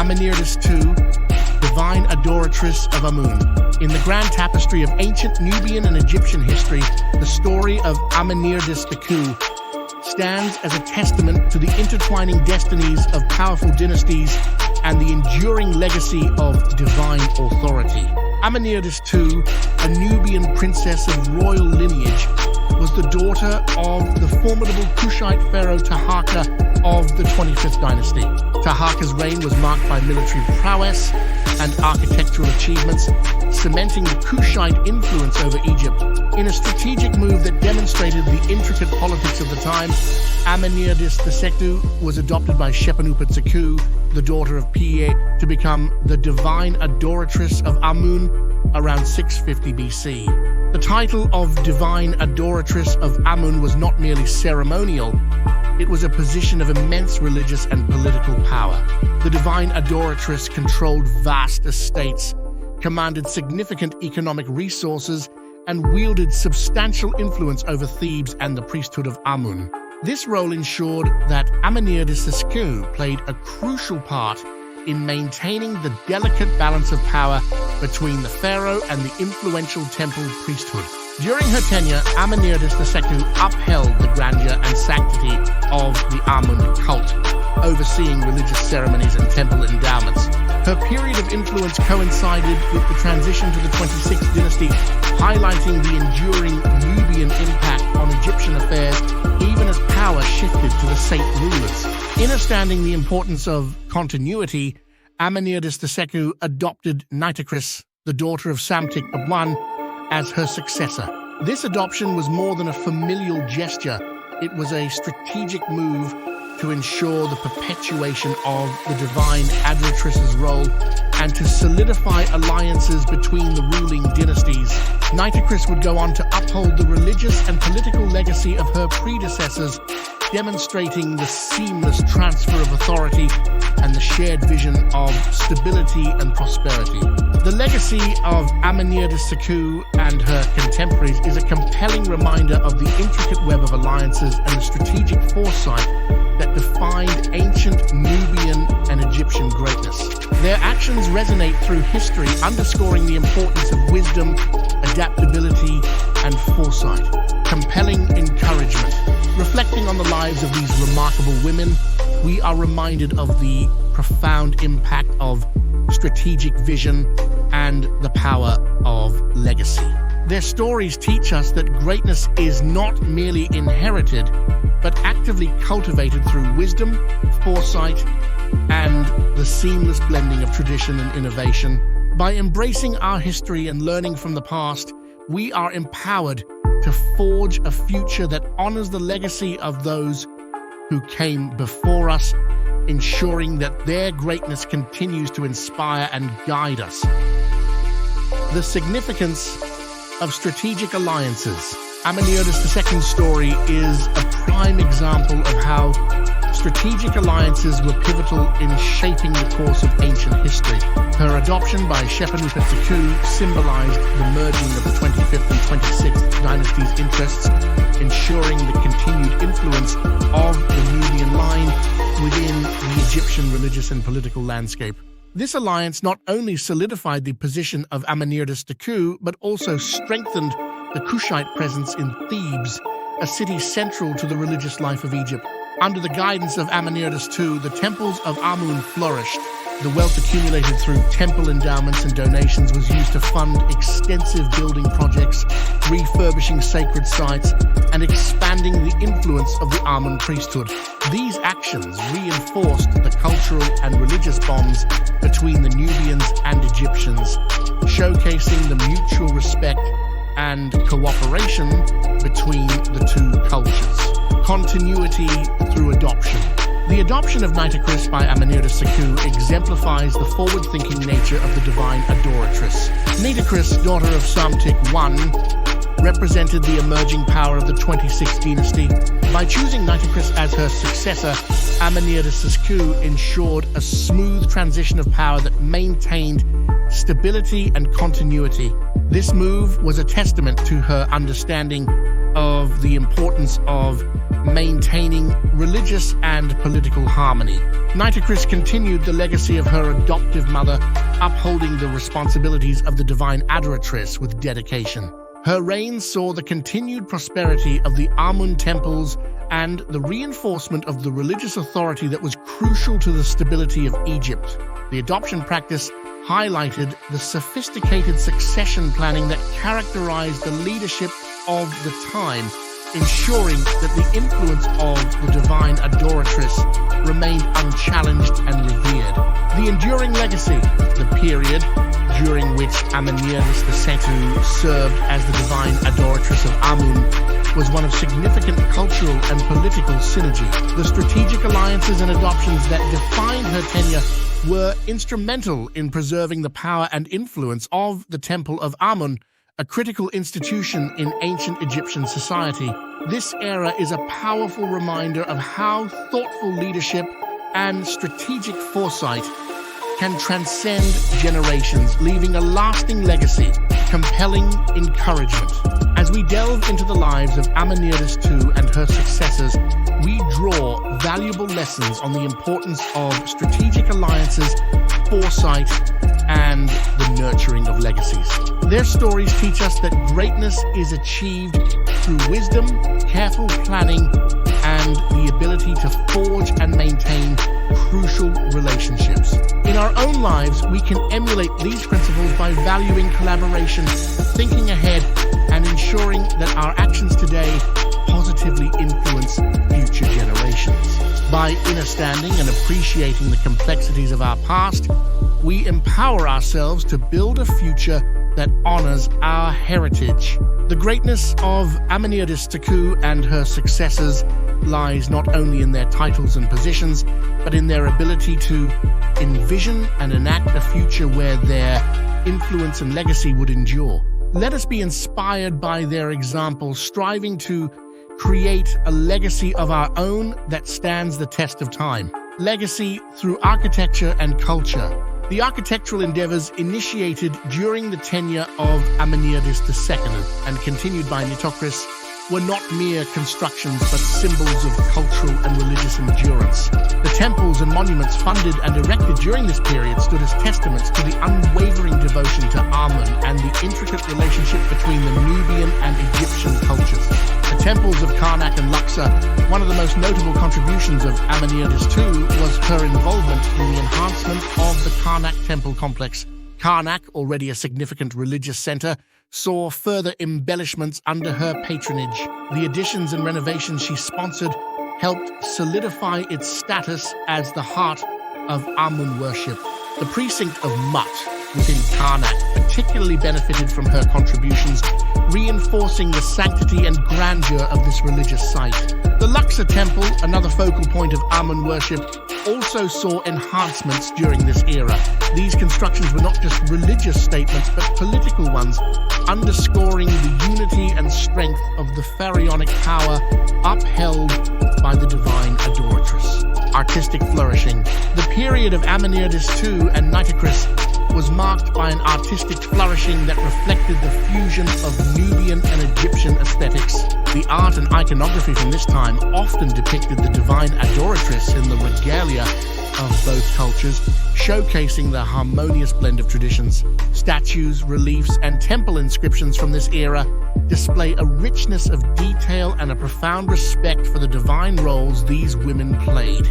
Amenirdis II, Divine Adoratrice of Amun. In the grand tapestry of ancient Nubian and Egyptian history, the story of Amenirdis II stands as a testament to the intertwining destinies of powerful dynasties and the enduring legacy of divine authority. Amenirdis II, a Nubian princess of royal lineage, was the daughter of the formidable Kushite pharaoh Taharqa of the 25th dynasty. Taharqa's reign was marked by military prowess and architectural achievements, cementing the Kushite influence over Egypt. In a strategic move that demonstrated the intricate politics of the time, Amenirdis II was adopted by Shepenupet II, the daughter of Piye, to become the Divine Adoratrice of Amun around 650 BC. The title of Divine Adoratrice of Amun was not merely ceremonial, it was a position of immense religious and political power. The Divine Adoratrice controlled vast estates, commanded significant economic resources, and wielded substantial influence over Thebes and the priesthood of Amun. This role ensured that Amenirdis II played a crucial part in maintaining the delicate balance of power between the pharaoh and the influential temple priesthood. During her tenure, Amenirdis II upheld the grandeur and sanctity of the Amun cult, overseeing religious ceremonies and temple endowments. Her period of influence coincided with the transition to the 26th dynasty, highlighting the enduring Nubian impact on Egyptian affairs, even as power shifted to the saint rulers. Understanding the importance of continuity, Amenirdis II adopted Nitocris, the daughter of Psamtik I, as her successor. This adoption was more than a familial gesture. It was a strategic move to ensure the perpetuation of the Divine Adoratrice's role and to solidify alliances between the ruling dynasties. Nitocris would go on to uphold the religious and political legacy of her predecessors, demonstrating the seamless transfer of authority and the shared vision of stability and prosperity. The legacy of Amenirdis II and her contemporaries is a compelling reminder of the intricate web of alliances and the strategic foresight that defined ancient Nubian and Egyptian greatness. Their actions resonate through history, underscoring the importance of wisdom, adaptability, and foresight. Compelling encouragement. Reflecting on the lives of these remarkable women, we are reminded of the profound impact of strategic vision and the power of legacy. Their stories teach us that greatness is not merely inherited, but actively cultivated through wisdom, foresight, and the seamless blending of tradition and innovation. By embracing our history and learning from the past, we are empowered to forge a future that honors the legacy of those who came before us, ensuring that their greatness continues to inspire and guide us. The significance of strategic alliances. Amenirdis II's story is a prime example of how strategic alliances were pivotal in shaping the course of ancient history. Her adoption by Shepenupet II symbolized the merging of the 25th and 26th dynasties' interests, ensuring the continued influence of the Nubian line within the Egyptian religious and political landscape. This alliance not only solidified the position of Amenirdis II, but also strengthened the Kushite presence in Thebes, a city central to the religious life of Egypt. Under the guidance of Amenirdis II, the temples of Amun flourished. The wealth accumulated through temple endowments and donations was used to fund extensive building projects, refurbishing sacred sites, and expanding the influence of the Amun priesthood. These actions reinforced the cultural and religious bonds between the Nubians and Egyptians, showcasing the mutual respect and cooperation between the two cultures. Continuity through adoption. The adoption of Nitocris by Amenirdis II exemplifies the forward-thinking nature of the Divine Adoratrice. Nitocris, daughter of Psamtik I, represented the emerging power of the 26th dynasty. By choosing Nitocris as her successor, Amenirdis II ensured a smooth transition of power that maintained stability and continuity. This move was a testament to her understanding of the importance of maintaining religious and political harmony. Nitocris continued the legacy of her adoptive mother, upholding the responsibilities of the Divine Adoratrice with dedication. Her reign saw the continued prosperity of the Amun temples and the reinforcement of the religious authority that was crucial to the stability of Egypt. The adoption practice highlighted the sophisticated succession planning that characterized the leadership of the time, ensuring that the influence of the Divine Adoratrice remained unchallenged and revered. The enduring legacy, the period during which Amenirdis II served as the Divine Adoratrice of Amun, was one of significant cultural and political synergy. The strategic alliances and adoptions that defined her tenure were instrumental in preserving the power and influence of the Temple of Amun, a critical institution in ancient Egyptian society. This era is a powerful reminder of how thoughtful leadership and strategic foresight can transcend generations, leaving a lasting legacy, compelling encouragement. As we delve into the lives of Amenirdis II and her successors, we draw valuable lessons on the importance of strategic alliances, foresight, and the nurturing of legacies. Their stories teach us that greatness is achieved through wisdom, careful planning, and the ability to forge and maintain crucial relationships. In our own lives, we can emulate these principles by valuing collaboration, thinking ahead, and ensuring that our actions today positively influence future generations. By understanding and appreciating the complexities of our past, we empower ourselves to build a future that honors our heritage. The greatness of Amenirdis II and her successors lies not only in their titles and positions, but in their ability to envision and enact a future where their influence and legacy would endure. Let us be inspired by their example, striving to create a legacy of our own that stands the test of time. Legacy through architecture and culture. The architectural endeavors initiated during the tenure of Amenirdis II and continued by Nitocris were not mere constructions but symbols of cultural and religious endurance. The temples and monuments funded and erected during this period stood as testaments to the unwavering devotion to Amun and the intricate relationship between the Nubian and Egyptian cultures. The temples of Karnak and Luxor, one of the most notable contributions of Amenirdis II was her involvement in the enhancement of the Karnak temple complex. Karnak, already a significant religious center, saw further embellishments under her patronage. The additions and renovations she sponsored helped solidify its status as the heart of Amun worship. The precinct of Mut within Karnak particularly benefited from her contributions, reinforcing the sanctity and grandeur of this religious site. The Luxor Temple, another focal point of Amun worship, also saw enhancements during this era. These constructions were not just religious statements, but political ones, underscoring the unity and strength of the pharaonic power upheld by the Divine Adoratrice. Artistic flourishing. The period of Amenirdis II and Nitocris was marked by an artistic flourishing that reflected the fusion of Nubian and Egyptian aesthetics. The art and iconography from this time often depicted the Divine Adoratrice in the regalia of both cultures, showcasing the harmonious blend of traditions. Statues, reliefs, and temple inscriptions from this era display a richness of detail and a profound respect for the divine roles these women played.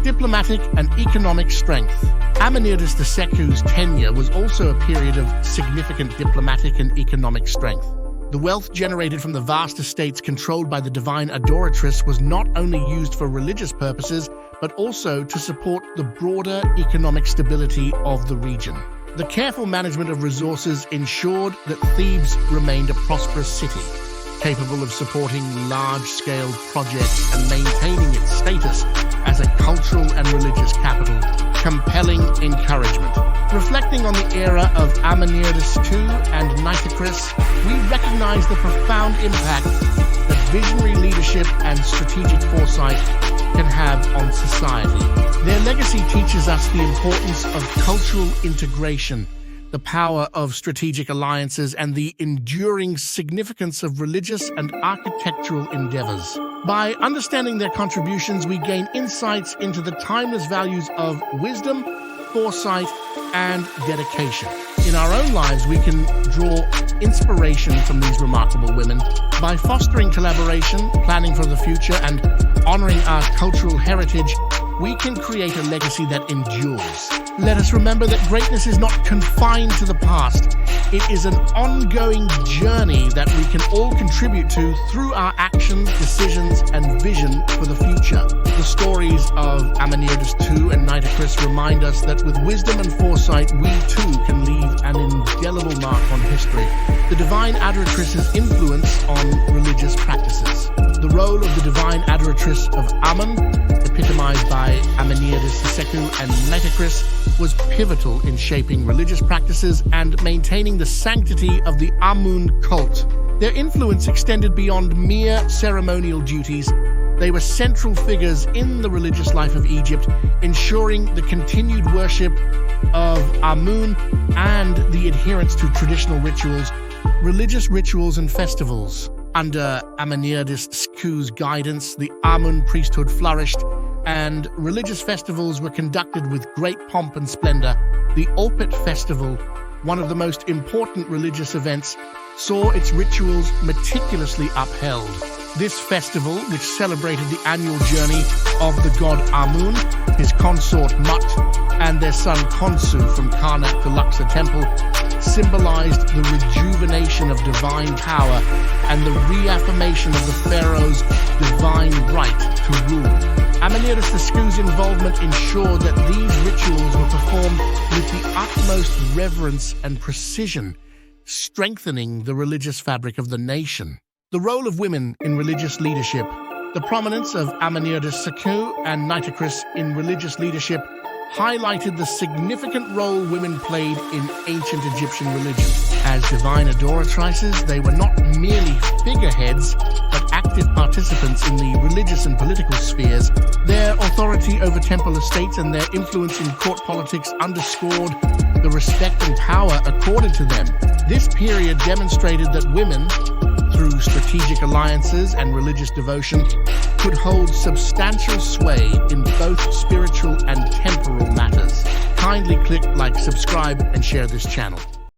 Diplomatic and economic strength. Amenirdis II's tenure was also a period of significant diplomatic and economic strength. The wealth generated from the vast estates controlled by the Divine Adoratrice was not only used for religious purposes, but also to support the broader economic stability of the region. The careful management of resources ensured that Thebes remained a prosperous city, capable of supporting large-scale projects and maintaining its status as a cultural and religious capital. Compelling encouragement. Reflecting on the era of Amenirdis II and Nitocris, we recognize the profound impact that visionary leadership and strategic foresight can have on society. Their legacy teaches us the importance of cultural integration, the power of strategic alliances, and the enduring significance of religious and architectural endeavors. By understanding their contributions, we gain insights into the timeless values of wisdom, foresight, and dedication. In our own lives, we can draw inspiration from these remarkable women. By fostering collaboration, planning for the future, and honoring our cultural heritage, we can create a legacy that endures. Let us remember that greatness is not confined to the past. It is an ongoing journey that we can all contribute to through our actions, decisions, and vision for the future. The stories of Amenirdis II and Nitocris remind us that with wisdom and foresight, we too can leave an indelible mark on history. The Divine Adoratrice's influence on religious practices. The role of the Divine Adoratrice of Amun, epitomized by Amenirdis II and Nitocris, was pivotal in shaping religious practices and maintaining the sanctity of the Amun cult. Their influence extended beyond mere ceremonial duties. They were central figures in the religious life of Egypt, ensuring the continued worship of Amun and the adherence to traditional rituals, religious rituals and festivals. Under Amenirdis II's guidance, the Amun priesthood flourished, and religious festivals were conducted with great pomp and splendor. The Opet festival, one of the most important religious events, saw its rituals meticulously upheld. This festival, which celebrated the annual journey of the god Amun, his consort Mut, and their son Khonsu from Karnak to Luxor Temple, symbolized the rejuvenation of divine power and the reaffirmation of the pharaoh's divine right to rule. Amenirdis II's involvement ensured that these rituals were performed with the utmost reverence and precision, strengthening the religious fabric of the nation. The role of women in religious leadership. The prominence of Amenirdis II and Nitocris in religious leadership highlighted the significant role women played in ancient Egyptian religion. As divine adoratrices, they were not merely figureheads, but active participants in the religious and political spheres. Their authority over temple estates and their influence in court politics underscored the respect and power accorded to them. This period demonstrated that women, through strategic alliances and religious devotion, could hold substantial sway in both spiritual and temporal matters. Kindly click like, subscribe, and share this channel.